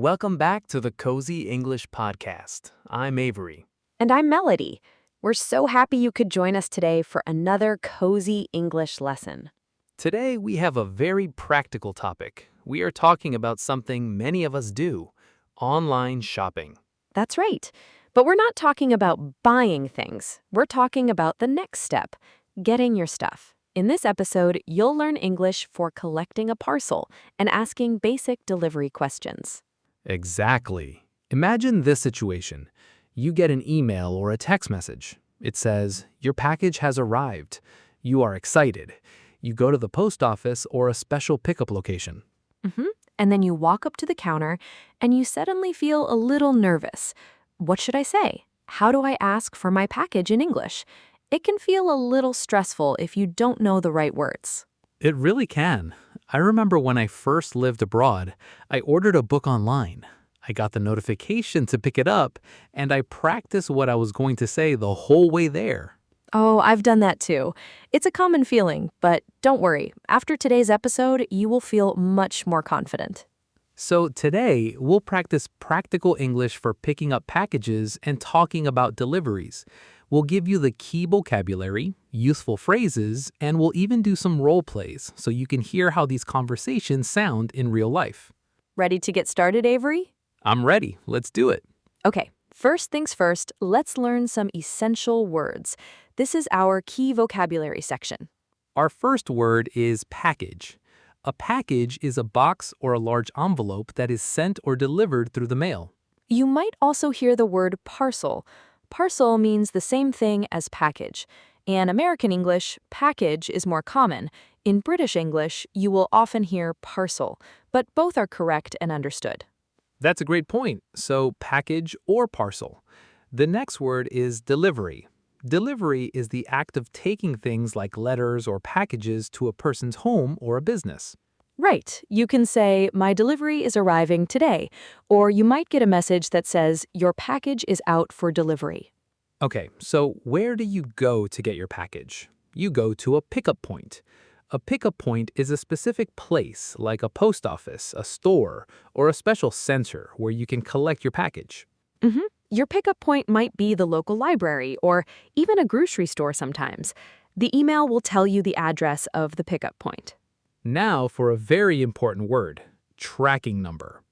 Welcome back to the Cozy English Podcast. I'm Avery. And I'm Melody. We're so happy you could join us today for another cozy English lesson. Today we have a very practical topic. We are talking about something many of us do, online shopping. That's right. But we're not talking about buying things. We're talking about the next step, getting your stuff. In this episode, you'll learn English for collecting a parcel and asking basic delivery questions. Exactly. Imagine this situation. You get an email or a text message. It says, "Your package has arrived." You are excited. You go to the post office or a special pickup location. And then you walk up to the counter and you suddenly feel a little nervous. What should I say? How do I ask for my package in English? It can feel a little stressful if you don't know the right words. It really can. I remember when I first lived abroad, I ordered a book online. I got the notification to pick it up, and I practiced what I was going to say the whole way there. Oh, I've done that too. It's a common feeling, but don't worry. After today's episode, you will feel much more confident. So today, we'll practice practical English for picking up packages and talking about deliveries. We'll give you the key vocabulary, useful phrases, and we'll even do some role plays so you can hear how these conversations sound in real life. Ready to get started, Avery? I'm ready. Let's do it. Okay, first things first, let's learn some essential words. This is our key vocabulary section. Our first word is package. A package is a box or a large envelope that is sent or delivered through the mail. You might also hear the word parcel. Parcel means the same thing as package. In American English, package is more common. In British English, you will often hear parcel, but both are correct and understood. That's a great point. So package or parcel. The next word is delivery. Delivery is the act of taking things like letters or packages to a person's home or a business. Right. You can say, "My delivery is arriving today," or you might get a message that says, "Your package is out for delivery." Okay, so where do you go to get your package? You go to a pickup point. A pickup point is a specific place, like a post office, a store, or a special center where you can collect your package. Your pickup point might be the local library or even a grocery store sometimes. The email will tell you the address of the pickup point. Now for a very important word, tracking number.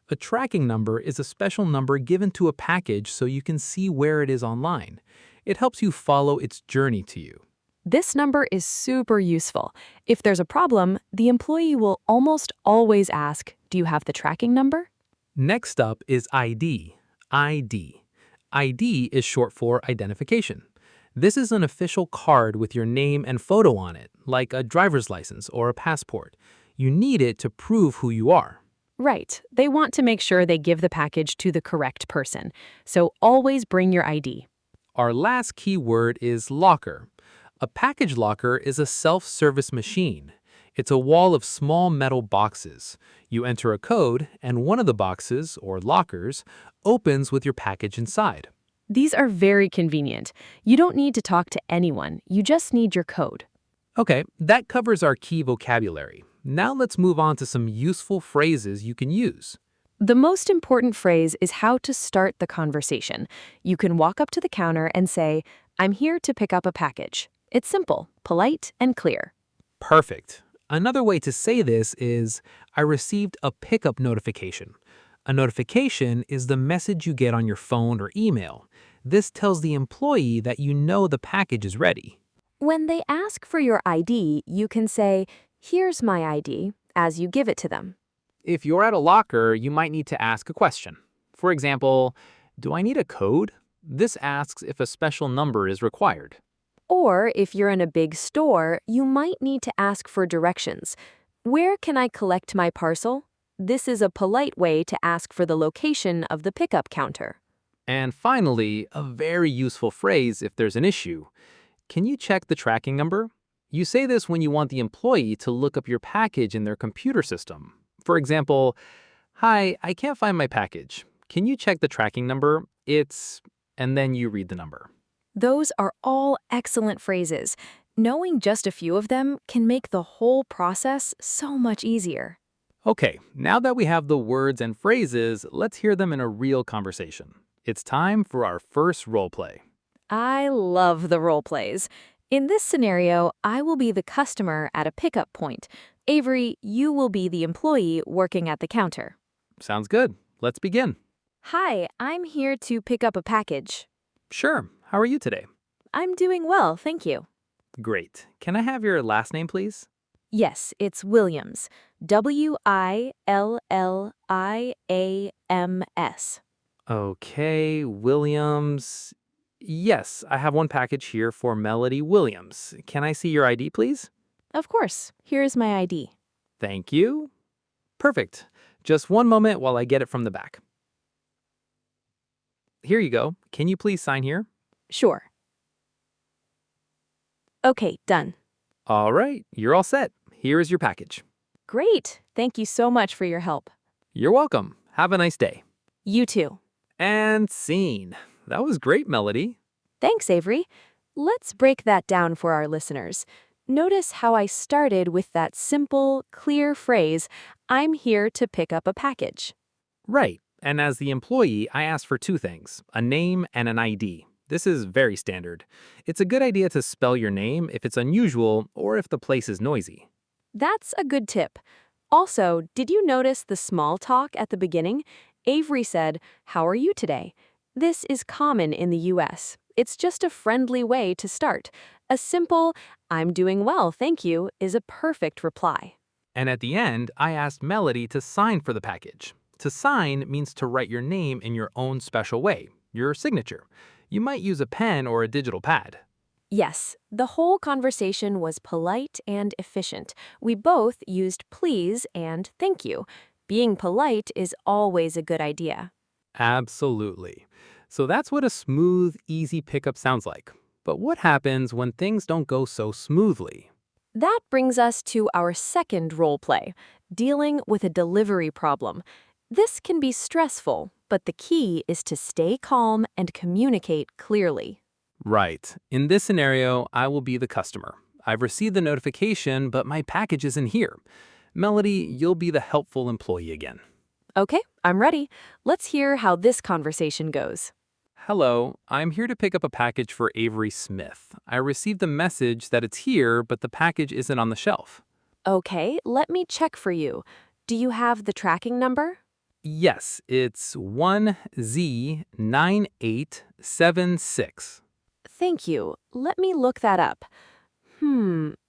A tracking number is a special number given to a package so you can see where it is online. It helps you follow its journey to you. This number is super useful. If there's a problem, the employee will almost always ask, "Do you have the tracking number?" Next up is ID. ID. ID is short for identification. This is an official card with your name and photo on it, like a driver's license or a passport. You need it to prove who you are. Right. They want to make sure they give the package to the correct person. So always bring your ID. Our last key word is locker. A package locker is a self-service machine. It's a wall of small metal boxes. You enter a code, and one of the boxes, or lockers, opens with your package inside. These are very convenient. You don't need to talk to anyone. You just need your code. Okay, that covers our key vocabulary. Now let's move on to some useful phrases you can use. The most important phrase is how to start the conversation. You can walk up to the counter and say, "I'm here to pick up a package." It's simple, polite, and clear. Perfect. Another way to say this is, "I received a pickup notification." A notification is the message you get on your phone or email. This tells the employee that you know the package is ready. When they ask for your ID, you can say, "Here's my ID," as you give it to them. If you're at a locker, you might need to ask a question. For example, "Do I need a code?" This asks if a special number is required. Or if you're in a big store, you might need to ask for directions. "Where can I collect my parcel?" This is a polite way to ask for the location of the pickup counter. And finally, a very useful phrase if there's an issue. "Can you check the tracking number?" You say this when you want the employee to look up your package in their computer system. For example, "Hi, I can't find my package. Can you check the tracking number? It's..." and then you read the number. Those are all excellent phrases. Knowing just a few of them can make the whole process so much easier. Okay, now that we have the words and phrases, let's hear them in a real conversation. It's time for our first role play. I love the role plays. In this scenario, I will be the customer at a pickup point. Avery, you will be the employee working at the counter. Sounds good. Let's begin. Hi, I'm here to pick up a package. Sure. How are you today? I'm doing well, thank you. Great. Can I have your last name, please? Yes, it's Williams. Williams. Okay, Williams. Yes, I have one package here for Melody Williams. Can I see your ID, please? Of course, here's my ID. Thank you. Perfect. Just one moment while I get it from the back. Here you go. Can you please sign here? Sure. Okay, done. All right, you're all set. Here is your package. Great. Thank you so much for your help. You're welcome. Have a nice day. You too. And scene. That was great, Melody. Thanks, Avery. Let's break that down for our listeners. Notice how I started with that simple, clear phrase, I'm here to pick up a package. Right. And as the employee, I asked for two things, a name and an ID. This is very standard. It's a good idea to spell your name if it's unusual or if the place is noisy. That's a good tip. Also, did you notice the small talk at the beginning? Avery said, "How are you today?" This is common in the US. It's just a friendly way to start. A simple, "I'm doing well, thank you," is a perfect reply. And at the end, I asked Melody to sign for the package. To sign means to write your name in your own special way, your signature. You might use a pen or a digital pad. Yes, the whole conversation was polite and efficient. We both used please and thank you. Being polite is always a good idea. Absolutely. So that's what a smooth, easy pickup sounds like. But what happens when things don't go so smoothly? That brings us to our second role play, dealing with a delivery problem. This can be stressful, but the key is to stay calm and communicate clearly. Right. In this scenario, I will be the customer. I've received the notification, but my package isn't here. Melody, you'll be the helpful employee again. Okay, I'm ready. Let's hear how this conversation goes. Hello, I'm here to pick up a package for Avery Smith. I received a message that it's here, but the package isn't on the shelf. Okay, let me check for you. Do you have the tracking number? Yes, it's 1Z9876. Thank you. Let me look that up.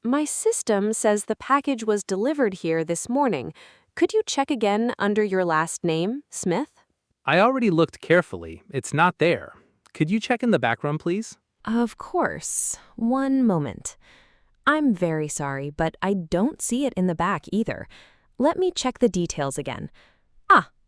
My system says the package was delivered here this morning. Could you check again under your last name, Smith? I already looked carefully. It's not there. Could you check in the back room, please? Of course. One moment. I'm very sorry, but I don't see it in the back either. Let me check the details again.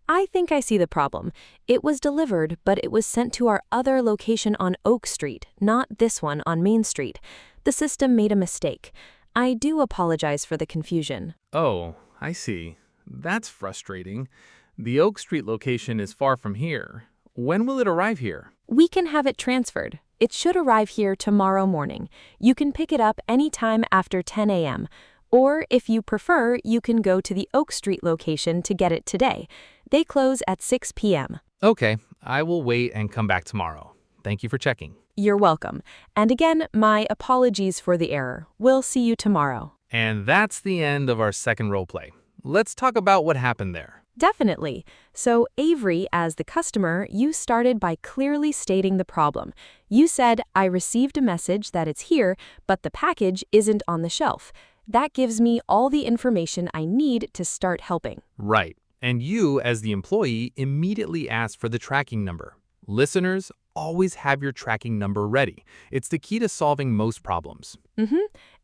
I think I see the problem. It was delivered, but it was sent to our other location on Oak Street, not this one on Main Street. The system made a mistake. I do apologize for the confusion. Oh, I see. That's frustrating. The Oak Street location is far from here. When will it arrive here? We can have it transferred. It should arrive here tomorrow morning. You can pick it up anytime after 10 a.m. Or if you prefer, you can go to the Oak Street location to get it today. They close at 6 p.m. Okay, I will wait and come back tomorrow. Thank you for checking. You're welcome. And again, my apologies for the error. We'll see you tomorrow. And that's the end of our second role play. Let's talk about what happened there. Definitely. So, Avery, as the customer, you started by clearly stating the problem. You said, "I received a message that it's here, but the package isn't on the shelf." That gives me all the information I need to start helping. Right. And you, as the employee, immediately asked for the tracking number. Listeners, always have your tracking number ready. It's the key to solving most problems.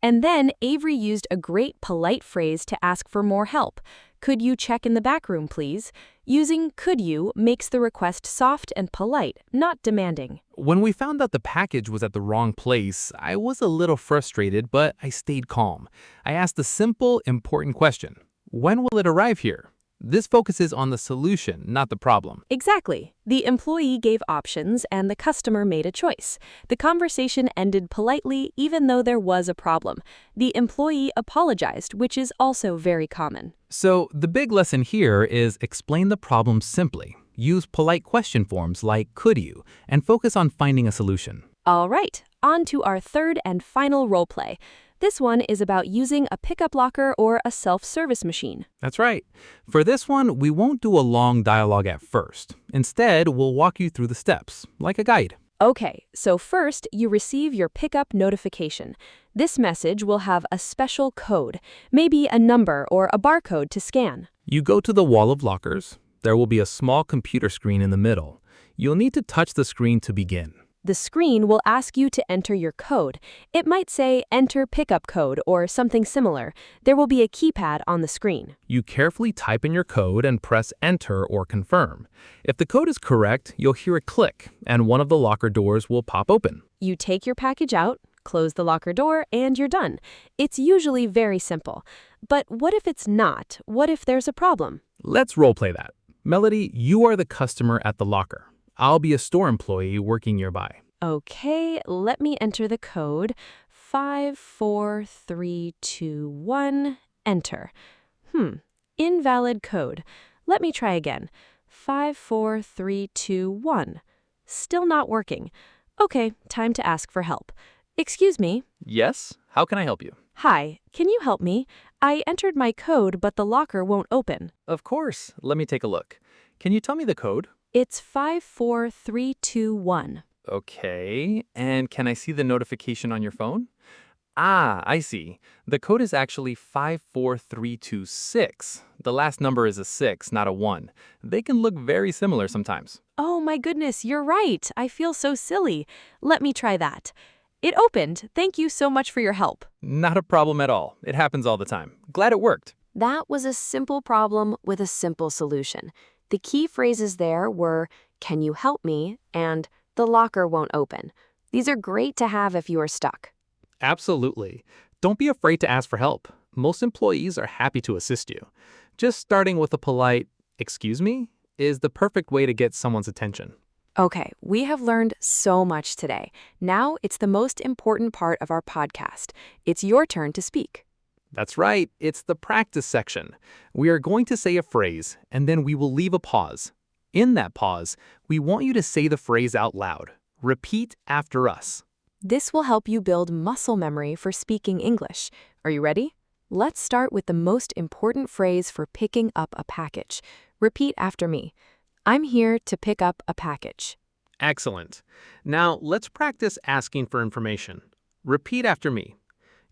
And then Avery used a great polite phrase to ask for more help. "Could you check in the back room, please?" Using "could you" makes the request soft and polite, not demanding. When we found out the package was at the wrong place, I was a little frustrated, but I stayed calm. I asked a simple, important question. When will it arrive here? This focuses on the solution, not the problem. Exactly. The employee gave options and the customer made a choice. The conversation ended politely even though there was a problem. The employee apologized, which is also very common. So the big lesson here is explain the problem simply. Use polite question forms like could you, and focus on finding a solution. All right, on to our third and final role play. This one is about using a pickup locker or a self-service machine. That's right. For this one, we won't do a long dialogue at first. Instead, we'll walk you through the steps, like a guide. Okay, so first you receive your pickup notification. This message will have a special code, maybe a number or a barcode to scan. You go to the wall of lockers. There will be a small computer screen in the middle. You'll need to touch the screen to begin. The screen will ask you to enter your code. It might say enter pickup code or something similar. There will be a keypad on the screen. You carefully type in your code and press enter or confirm. If the code is correct, you'll hear a click and one of the locker doors will pop open. You take your package out, close the locker door, and you're done. It's usually very simple. But what if it's not? What if there's a problem? Let's roleplay that. Melody, you are the customer at the locker. I'll be a store employee working nearby. Okay, let me enter the code. 54321, enter. Invalid code. Let me try again. 54321. Still not working. Okay, time to ask for help. Excuse me. Yes? How can I help you? Hi, can you help me? I entered my code, but the locker won't open. Of course. Let me take a look. Can you tell me the code? It's 54321. Okay, and can I see the notification on your phone? Ah, I see. The code is actually 54326. The last number is a 6, not a 1. They can look very similar sometimes. Oh my goodness, you're right. I feel so silly. Let me try that. It opened. Thank you so much for your help. Not a problem at all. It happens all the time. Glad it worked. That was a simple problem with a simple solution. The key phrases there were, can you help me, and the locker won't open. These are great to have if you are stuck. Absolutely. Don't be afraid to ask for help. Most employees are happy to assist you. Just starting with a polite, excuse me, is the perfect way to get someone's attention. Okay, we have learned so much today. Now it's the most important part of our podcast. It's your turn to speak. That's right, it's the practice section. We are going to say a phrase, and then we will leave a pause. In that pause, we want you to say the phrase out loud. Repeat after us. This will help you build muscle memory for speaking English. Are you ready? Let's start with the most important phrase for picking up a package. Repeat after me. I'm here to pick up a package. Excellent. Now, let's practice asking for information. Repeat after me.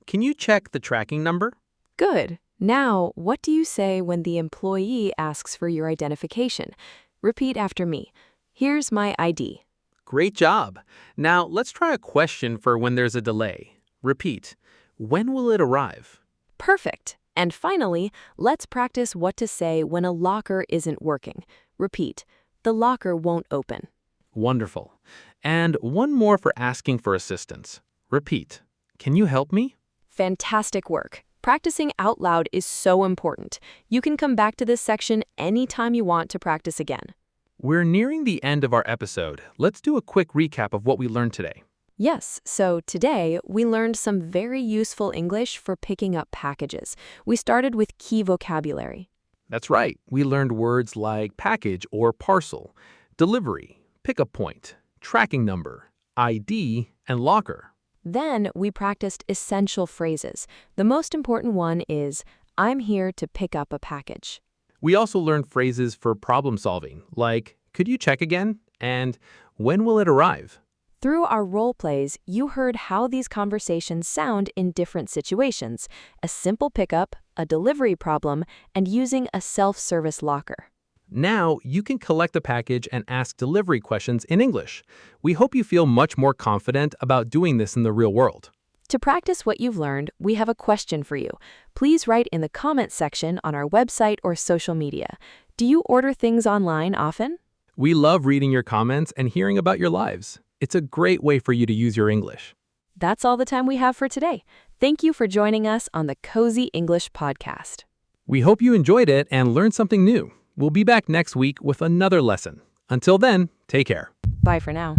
Can you check the tracking number? Good. Now, what do you say when the employee asks for your identification? Repeat after me. Here's my ID. Great job. Now, let's try a question for when there's a delay. Repeat. When will it arrive? Perfect. And finally, let's practice what to say when a locker isn't working. Repeat. The locker won't open. Wonderful. And one more for asking for assistance. Repeat. Can you help me? Fantastic work. Practicing out loud is so important. You can come back to this section anytime you want to practice again. We're nearing the end of our episode. Let's do a quick recap of what we learned today. Yes, so today we learned some very useful English for picking up packages. We started with key vocabulary. That's right. We learned words like package or parcel, delivery, pickup point, tracking number, ID, and locker. Then we practiced essential phrases. The most important one is, I'm here to pick up a package. We also learned phrases for problem solving, like, could you check again? And when will it arrive? Through our role plays, you heard how these conversations sound in different situations: a simple pickup, a delivery problem, and using a self-service locker. Now you can collect a package and ask delivery questions in English. We hope you feel much more confident about doing this in the real world. To practice what you've learned, we have a question for you. Please write in the comments section on our website or social media. Do you order things online often? We love reading your comments and hearing about your lives. It's a great way for you to use your English. That's all the time we have for today. Thank you for joining us on the Cozy English Podcast. We hope you enjoyed it and learned something new. We'll be back next week with another lesson. Until then, take care. Bye for now.